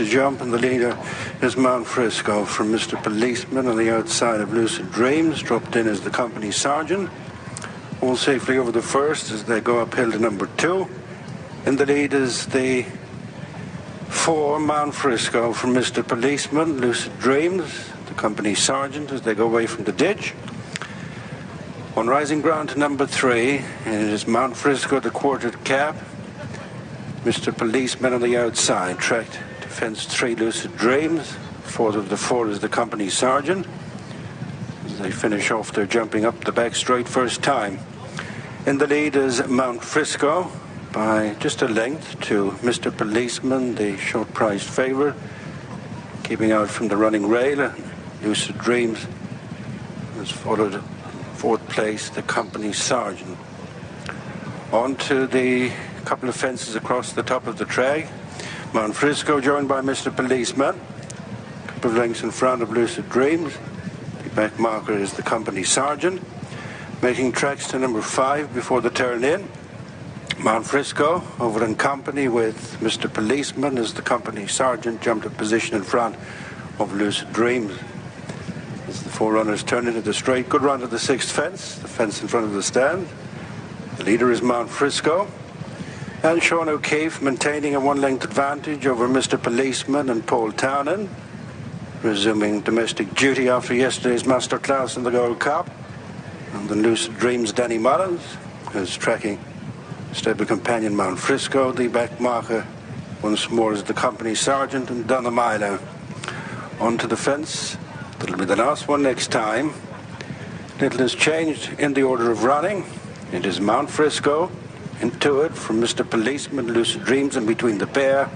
to jump, and the leader is Mount Frisco. From Mr. Policeman on the outside of Lucid Dreams, dropped in as the company sergeant. All safely over the first as they go uphill to number 2. In the lead is the 4, Mount Frisco. From Mr. Policeman, Lucid Dreams, the company sergeant, as they go away from the ditch. On rising ground to number 3, and it is Mount Frisco, the quartered cap. Mr. Policeman on the outside, tracked to fence 3, Lucid Dreams. Fourth of the 4 is the company sergeant. As they finish off, they're jumping up the back straight first time. In the lead is Mount Frisco by just a length to Mr. Policeman, the short-priced favourite, keeping out from the running rail. Lucid Dreams has followed 4th place, the company sergeant. On to the couple of fences across the top of the track. Mount Frisco joined by Mr. Policeman, a couple of lengths in front of Lucid Dreams. The back marker is the company sergeant, making tracks to number 5 before the turn in. Mount Frisco over in company with Mr. Policeman as the company sergeant jumped a position in front of Lucid Dreams. As the 4 runners turn into the straight, good run to the 6th fence, the fence in front of the stand. The leader is Mount Frisco. And Sean O'Keefe maintaining a 1-length advantage over Mr. Policeman and Paul Townend, resuming domestic duty after yesterday's masterclass in the Gold Cup. And the Lucid Dreams' Danny Mullins is tracking stable companion Mount Frisco. The back marker once more is the company sergeant, and down the mile onto the fence. That'll be the last one next time. Little has changed in the order of running. It is Mount Frisco into it from Mr. Policeman, Lucid Dreams, and between the pair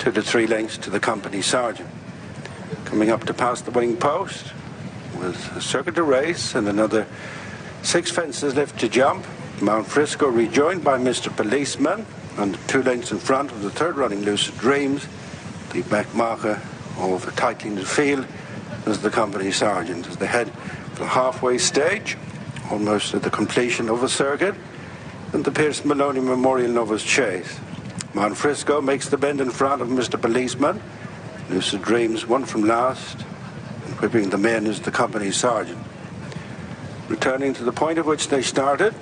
to the 3 lengths to the company sergeant. Coming up to pass the winning post with a circuit to race and another 6 fences left to jump. Mount Frisco rejoined by Mr. Policeman and 2 lengths in front of the 3rd running Lucid Dreams. The back marker of a tightly knit field is the company sergeant as they head for the halfway stage, almost at the completion of a circuit, and the Pierce Maloney Memorial Novice Chase. Mount Frisco makes the bend in front of Mr. Policeman. Lucid Dreams 1 from last, and whipping the men is the company sergeant. Returning to the point at which they started,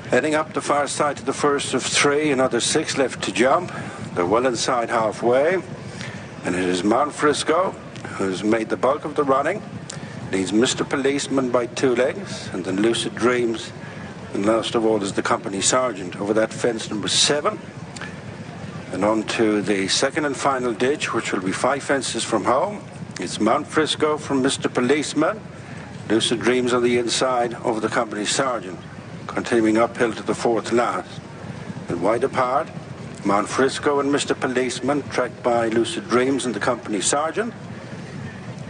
heading up the far side to the first of 3, another 6 left to jump. They're well inside halfway, and it is Mount Frisco who's made the bulk of the running. Leads Mr. Policeman by 2 lengths, and then Lucid Dreams, and last of all is the company sergeant over that fence number 7. And on to the 2nd and final ditch, which will be 5 fences from home. It's Mount Frisco from Mr. Policeman. Lucid Dreams on the inside over the company sergeant, continuing uphill to the 4th last. And wide apart, Mount Frisco and Mr. Policeman, tracked by Lucid Dreams and the company sergeant.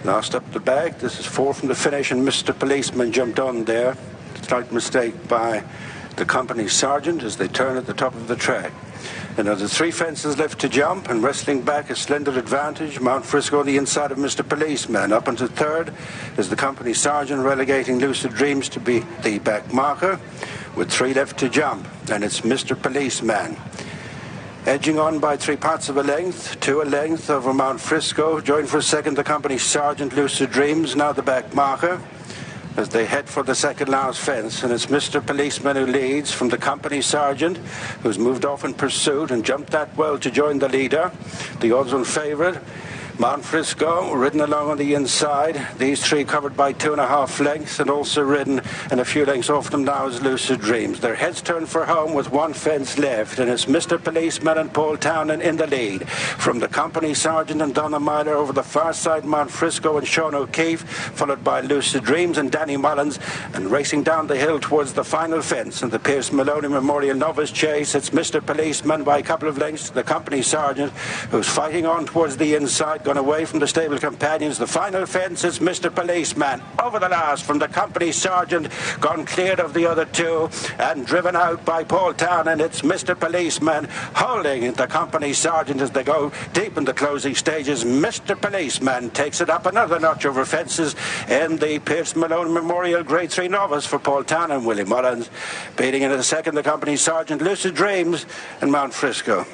Last up the back, this is 4 from the finish, and Mr. Policeman jumped on there. Slight mistake by the company sergeant as they turn at the top of the track. Another 3 fences left to jump, and wrestling back a slender advantage, Mount Frisco on the inside of Mr. Policeman. Up into 3rd is the company sergeant, relegating Lucid Dreams to be the back marker with 3 left to jump, and it's Mr. Policeman. Edging on by 3 parts of a length, to a length over Mount Frisco. Joined for a second the company sergeant, Lucid Dreams, now the back marker, as they head for the 2nd last fence. And it's Mr. Policeman who leads from the company sergeant, who's moved off in pursuit and jumped that well to join the leader. The odds-on favourite, Mount Frisco, ridden along on the inside. These 3 covered by 2.5 lengths, and also ridden and a few lengths off them now is Lucid Dreams. Their heads turn for home with 1 fence left, and it's Mr. Policeman and Paul Townend in the lead. From the company sergeant and Donna Myler over the far side, Mount Frisco and Sean O'Keefe, followed by Lucid Dreams and Danny Mullins, and racing down the hill towards the final fence and the Pierce Maloney Memorial Novice Chase, it's Mr. Policeman by a couple of lengths to the company sergeant, who's fighting on towards the inside, gone away from the stable companions. The final fence is Mr. Policeman over the last from the company sergeant, gone cleared of the other 2 and driven out by Paul Townend. It's Mr. Policeman holding the company sergeant as they go deep in the closing stages. Mr. Policeman takes it up another notch over fences in the Pierce Malone Memorial Grade 3 Novice for Paul Townend. Willie Mullins beating into the 2nd the company sergeant, Lucid Dreams and Mount Frisco.